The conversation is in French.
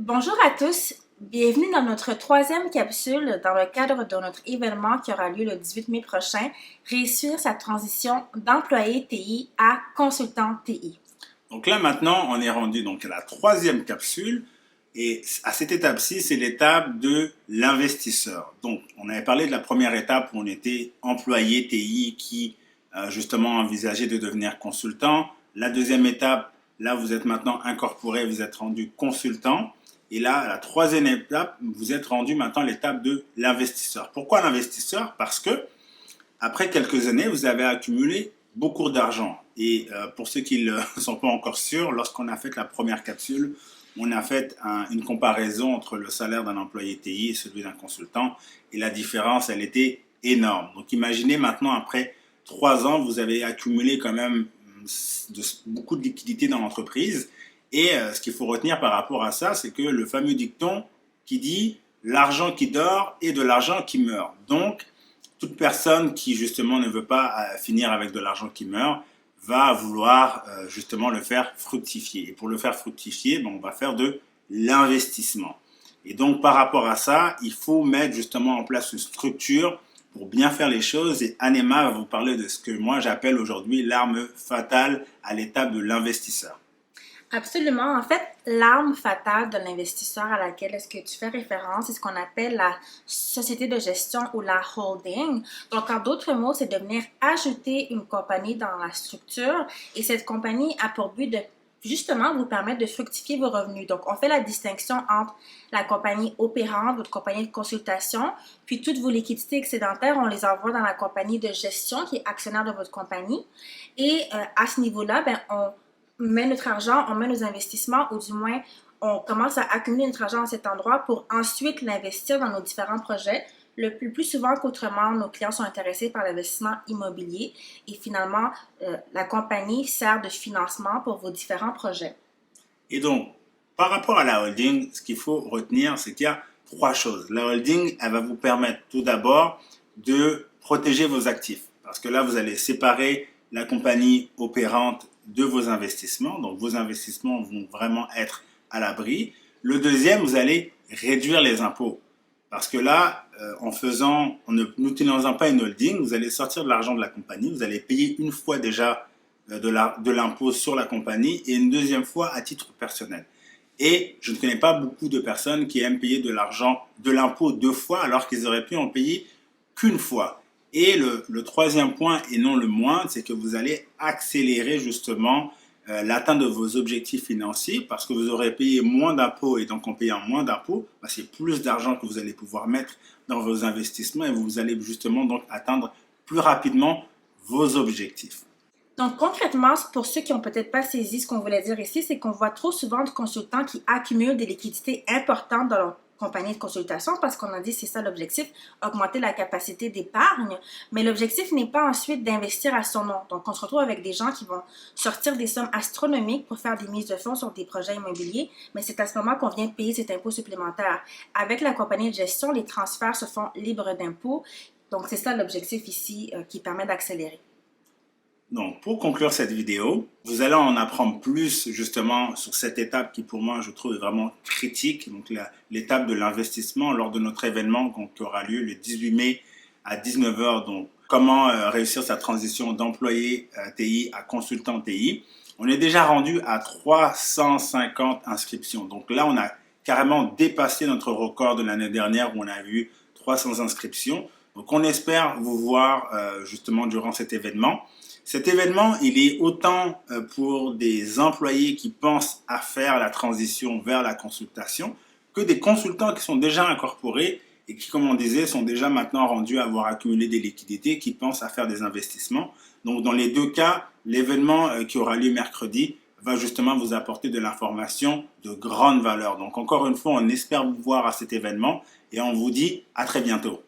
Bonjour à tous, bienvenue dans notre troisième capsule dans le cadre de notre événement qui aura lieu le 18 mai prochain, réussir sa transition d'employé TI à consultant TI. Donc là maintenant, on est rendu donc à la troisième capsule et à cette étape-ci, c'est l'étape de l'investisseur. Donc on avait parlé de la première étape où on était employé TI qui justement envisageait de devenir consultant. La deuxième étape, là vous êtes maintenant incorporé, vous êtes rendu consultant. Et là, la troisième étape, vous êtes rendu maintenant à l'étape de l'investisseur. Pourquoi l'investisseur? Parce que après quelques années, vous avez accumulé beaucoup d'argent. Et pour ceux qui ne sont pas encore sûrs, lorsqu'on a fait la première capsule, on a fait une comparaison entre le salaire d'un employé TI et celui d'un consultant. Et la différence, elle était énorme. Donc imaginez maintenant, après 3 ans, vous avez accumulé quand même beaucoup de liquidités dans l'entreprise. Et ce qu'il faut retenir par rapport à ça, c'est que le fameux dicton qui dit « l'argent qui dort est de l'argent qui meurt ». Donc, toute personne qui justement ne veut pas finir avec de l'argent qui meurt va vouloir justement le faire fructifier. Et pour le faire fructifier, on va faire de l'investissement. Et donc par rapport à ça, il faut mettre justement en place une structure pour bien faire les choses. Et Anema va vous parler de ce que moi j'appelle aujourd'hui l'arme fatale à l'étape de l'investisseur. Absolument. En fait, l'arme fatale de l'investisseur à laquelle est-ce que tu fais référence, c'est ce qu'on appelle la société de gestion ou la holding. Donc, en d'autres mots, c'est de venir ajouter une compagnie dans la structure et cette compagnie a pour but de justement vous permettre de fructifier vos revenus. Donc, on fait la distinction entre la compagnie opérante, votre compagnie de consultation, puis toutes vos liquidités excédentaires, on les envoie dans la compagnie de gestion qui est actionnaire de votre compagnie. Et à ce niveau-là, on met notre argent, on met nos investissements, ou du moins, on commence à accumuler notre argent à cet endroit pour ensuite l'investir dans nos différents projets. Le plus souvent qu'autrement, nos clients sont intéressés par l'investissement immobilier et finalement, la compagnie sert de financement pour vos différents projets. Et donc, par rapport à la holding, ce qu'il faut retenir, c'est qu'il y a 3 choses. La holding, elle va vous permettre tout d'abord de protéger vos actifs. Parce que là, vous allez séparer la compagnie opérante de vos investissements. Donc, vos investissements vont vraiment être à l'abri. Le deuxième, vous allez réduire les impôts. Parce que là, en n'utilisant pas une holding, vous allez sortir de l'argent de la compagnie. Vous allez payer une fois déjà de l'impôt sur la compagnie et une deuxième fois à titre personnel. Et je ne connais pas beaucoup de personnes qui aiment payer de l'impôt 2 fois alors qu'ils auraient pu en payer qu'une fois. Et le troisième point, et non le moindre, c'est que vous allez accélérer justement l'atteinte de vos objectifs financiers parce que vous aurez payé moins d'impôts et donc en payant moins d'impôts, c'est plus d'argent que vous allez pouvoir mettre dans vos investissements et vous allez justement donc atteindre plus rapidement vos objectifs. Donc, concrètement, pour ceux qui n'ont peut-être pas saisi ce qu'on voulait dire ici, c'est qu'on voit trop souvent de consultants qui accumulent des liquidités importantes dans leur compagnie de consultation parce qu'on a dit c'est ça l'objectif, augmenter la capacité d'épargne. Mais l'objectif n'est pas ensuite d'investir à son nom. Donc, on se retrouve avec des gens qui vont sortir des sommes astronomiques pour faire des mises de fonds sur des projets immobiliers, mais c'est à ce moment qu'on vient payer cet impôt supplémentaire. Avec la compagnie de gestion, les transferts se font libres d'impôts. Donc, c'est ça l'objectif ici qui permet d'accélérer. Donc, pour conclure cette vidéo, vous allez en apprendre plus justement sur cette étape qui pour moi je trouve vraiment critique, donc l'étape de l'investissement lors de notre événement qui aura lieu le 18 mai à 19 h. Donc, comment réussir sa transition d'employé TI à consultant TI. On est déjà rendu à 350 inscriptions. Donc là, on a carrément dépassé notre record de l'année dernière où on a eu 300 inscriptions. Donc, on espère vous voir justement durant cet événement. Cet événement, il est autant pour des employés qui pensent à faire la transition vers la consultation que des consultants qui sont déjà incorporés et qui, comme on disait, sont déjà maintenant rendus à avoir accumulé des liquidités, qui pensent à faire des investissements. Donc, dans les 2 cas, l'événement qui aura lieu mercredi va justement vous apporter de l'information de grande valeur. Donc, encore une fois, on espère vous voir à cet événement et on vous dit à très bientôt.